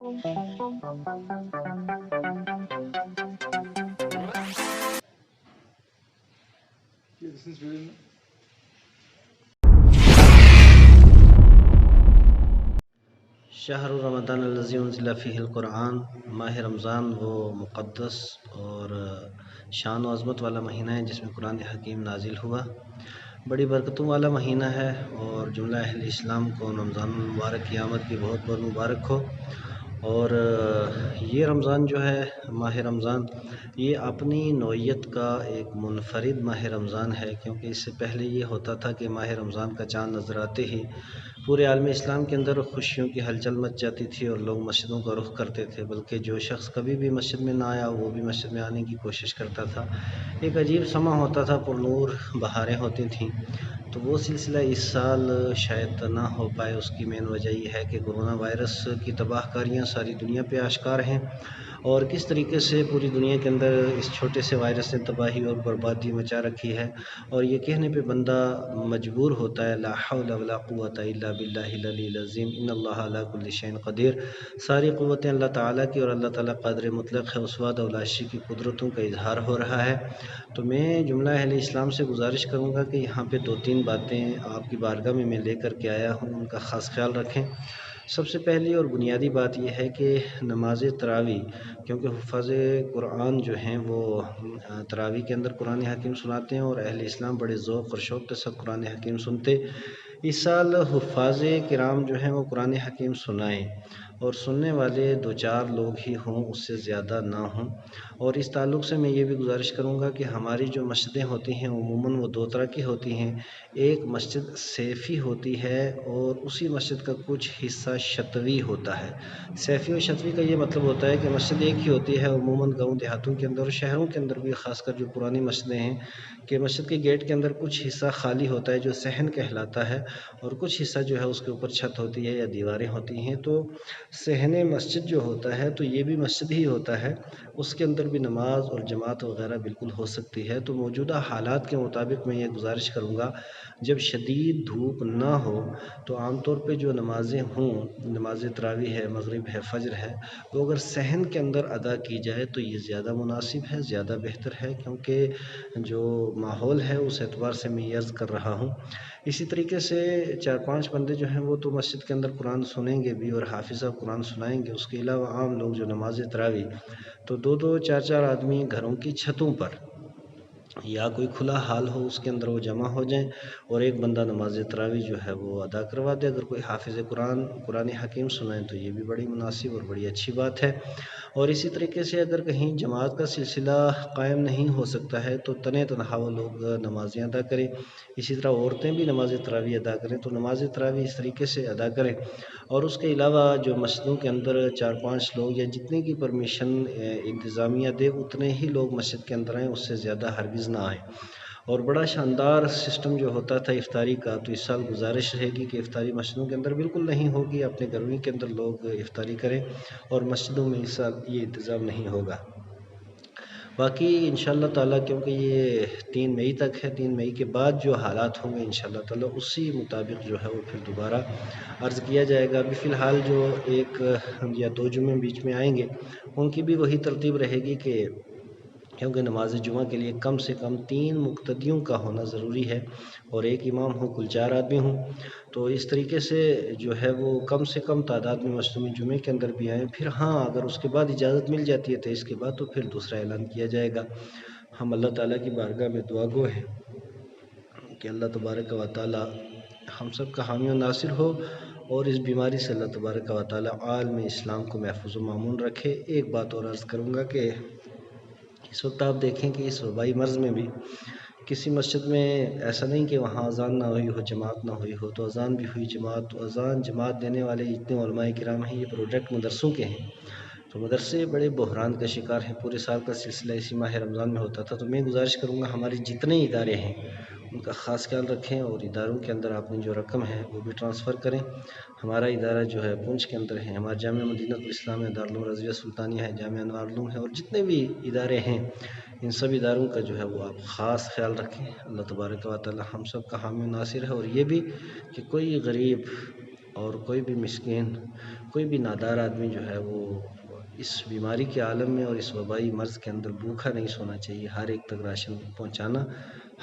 شہر رمضان الذی انزل فیہ القرآن، ماہ رمضان وہ مقدس اور شان و عظمت والا مہینہ ہے جس میں قرآن حکیم نازل ہوا۔ بڑی برکتوں والا مہینہ ہے اور جملہ اہل اسلام کو رمضان المبارک کی آمد کی بہت بہت مبارک ہو۔ اور یہ رمضان جو ہے، ماہ رمضان، یہ اپنی نوعیت کا ایک منفرد ماہ رمضان ہے، کیونکہ اس سے پہلے یہ ہوتا تھا کہ ماہ رمضان کا چاند نظر آتے ہی پورے عالم اسلام کے اندر خوشیوں کی ہلچل مچ جاتی تھی اور لوگ مسجدوں کا رخ کرتے تھے، بلکہ جو شخص کبھی بھی مسجد میں نہ آیا وہ بھی مسجد میں آنے کی کوشش کرتا تھا۔ ایک عجیب سماں ہوتا تھا، پر نور بہاریں ہوتی تھیں۔ تو وہ سلسلہ اس سال شاید نہ ہو پائے۔ اس کی مین وجہ یہ ہے کہ کورونا وائرس کی تباہ کاریاں ساری دنیا پہ آشکار ہیں، اور کس طریقے سے پوری دنیا کے اندر اس چھوٹے سے وائرس نے تباہی اور بربادی مچا رکھی ہے، اور یہ کہنے پہ بندہ مجبور ہوتا ہے لا حول ولا قوت الا باللہ العلی العظیم ان اللہ علی کل شیء قدیر۔ ساری قوتیں اللہ تعالیٰ کی، اور اللہ تعالیٰ قادر مطلق ہے، اس وحدہ لا شریک کی قدرتوں کا اظہار ہو رہا ہے۔ تو میں جملہ اہل اسلام سے گزارش کروں گا کہ یہاں پہ دو تین باتیں آپ کی بارگاہ میں لے کر کے آیا ہوں، ان کا خاص خیال رکھیں۔ سب سے پہلی اور بنیادی بات یہ ہے کہ نماز تراویح، کیونکہ حفاظ قرآن جو ہیں وہ تراویح کے اندر قرآن حکیم سناتے ہیں، اور اہل اسلام بڑے ذوق اور شوق کے ساتھ قرآن حکیم سنتے۔ اس سال حفاظ کرام جو ہیں وہ قرآن حکیم سنائیں، اور سننے والے دو چار لوگ ہی ہوں، اس سے زیادہ نہ ہوں۔ اور اس تعلق سے میں یہ بھی گزارش کروں گا کہ ہماری جو مسجدیں ہوتی ہیں عموماً وہ دو طرح کی ہوتی ہیں۔ ایک مسجد سیفی ہوتی ہے، اور اسی مسجد کا کچھ حصہ شتوی ہوتا ہے۔ سیفی اور شتوی کا یہ مطلب ہوتا ہے کہ مسجد ایک ہی ہوتی ہے عموماً گاؤں دیہاتوں کے اندر اور شہروں کے اندر بھی، خاص کر جو پرانی مسجدیں ہیں، کہ مسجد کے گیٹ کے اندر کچھ حصہ خالی ہوتا ہے جو صحن کہلاتا ہے، اور کچھ حصہ جو ہے اس کے اوپر چھت ہوتی ہے یا دیواریں ہوتی ہیں۔ تو صحن مسجد جو ہوتا ہے تو یہ بھی مسجد ہی ہوتا ہے، اس کے اندر بھی نماز اور جماعت وغیرہ بالکل ہو سکتی ہے۔ تو موجودہ حالات کے مطابق میں یہ گزارش کروں گا، جب شدید دھوپ نہ ہو تو عام طور پہ جو نمازیں ہوں، نماز تراویح ہے، مغرب ہے، فجر ہے، وہ اگر صحن کے اندر ادا کی جائے تو یہ زیادہ مناسب ہے، زیادہ بہتر ہے، کیونکہ جو ماحول ہے اس اعتبار سے میں یہ عرض کر رہا ہوں۔ اسی طریقے سے چار پانچ بندے جو ہیں وہ تو مسجد کے اندر قرآن سنیں گے بھی اور حافظ صاحب قرآن سنائیں گے۔ اس کے علاوہ عام لوگ جو نماز تراویح، تو دو دو چار چار آدمی گھروں کی چھتوں پر یا کوئی کھلا حال ہو اس کے اندر وہ جمع ہو جائیں، اور ایک بندہ نماز تراویح جو ہے وہ ادا کروا دے۔ اگر کوئی حافظ قرآن حکیم سنائیں تو یہ بھی بڑی مناسب اور بڑی اچھی بات ہے۔ اور اسی طریقے سے اگر کہیں جماعت کا سلسلہ قائم نہیں ہو سکتا ہے تو تنہا تنہا وہ لوگ نمازیں ادا کریں۔ اسی طرح عورتیں بھی نماز تراویح ادا کریں، تو نماز تراویح اس طریقے سے ادا کریں۔ اور اس کے علاوہ جو مسجدوں کے اندر چار پانچ لوگ یا جتنے کی پرمیشن انتظامیہ دے اتنے ہی لوگ مسجد کے اندر آئیں، اس سے زیادہ ہرگز نہ آئیں۔ اور بڑا شاندار سسٹم جو ہوتا تھا افطاری کا، تو اس سال گزارش رہے گی کہ افطاری مسجدوں کے اندر بالکل نہیں ہوگی، اپنے گھروں کے اندر لوگ افطاری کریں، اور مسجدوں میں اس سال یہ انتظام نہیں ہوگا۔ باقی انشاءاللہ تعالیٰ کیونکہ یہ 3 مئی تک ہے، 3 مئی کے بعد جو حالات ہوں گے انشاءاللہ تعالیٰ اسی مطابق جو ہے وہ پھر دوبارہ عرض کیا جائے گا۔ ابھی فی الحال جو 1 یا 2 جمعے بیچ میں آئیں گے ان کی بھی وہی ترتیب رہے گی، کہ کیونکہ نماز جمعہ کے لیے کم سے کم 3 مقتدیوں کا ہونا ضروری ہے، اور ایک امام ہو کل 4 آدمی ہوں۔ تو اس طریقے سے جو ہے وہ کم سے کم تعداد میں مسجد جمعے کے اندر بھی آئیں۔ پھر ہاں اگر اس کے بعد اجازت مل جاتی ہے تو اس کے بعد تو پھر دوسرا اعلان کیا جائے گا۔ ہم اللہ تعالیٰ کی بارگاہ میں دعا گو ہیں کہ اللہ تبارک و تعالیٰ ہم سب کا حامی و ناصر ہو، اور اس بیماری سے اللہ تبارک و تعالیٰ عالم اسلام کو محفوظ و مامون رکھے۔ ایک بات اور عرض کروں گا کہ اس وقت آپ دیکھیں کہ اس وبائی مرض میں بھی کسی مسجد میں ایسا نہیں کہ وہاں اذان نہ ہوئی ہو، جماعت نہ ہوئی ہو، تو اذان بھی ہوئی، جماعت، تو اذان جماعت دینے والے جتنے علماء کرام ہیں یہ پروڈکٹ مدرسوں کے ہیں، تو مدرسے بڑے بحران کا شکار ہیں۔ پورے سال کا سلسلہ اسی ماہ رمضان میں ہوتا تھا۔ تو میں گزارش کروں گا ہمارے جتنے ادارے ہیں ان کا خاص خیال رکھیں، اور اداروں کے اندر اپنی جو رقم ہے وہ بھی ٹرانسفر کریں۔ ہمارا ادارہ جو ہے پونچھ کے اندر ہے، ہمارا جامعہ مدینہ الاسلام ہے، دارالعلوم رضویہ سلطانیہ ہے، جامعہ انوار العلوم ہے، اور جتنے بھی ادارے ہیں ان سب اداروں کا جو ہے وہ آپ خاص خیال رکھیں۔ اللہ تبارک و تعالی ہم سب کا حامی و ناصر ہے، اور یہ بھی کہ کوئی غریب اور کوئی بھی مسکین کوئی بھی نادار آدمی جو ہے وہ اس بیماری کے عالم میں اور اس وبائی مرض کے اندر بھوکا نہیں سونا چاہیے. ہر ایک تک راشن پہنچانا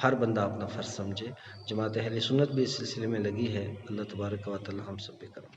ہر بندہ اپنا فرض سمجھے. جماعت اہل سنت بھی اس سلسلے میں لگی ہے. اللہ تبارک و تعالی ہم سب پہ کرم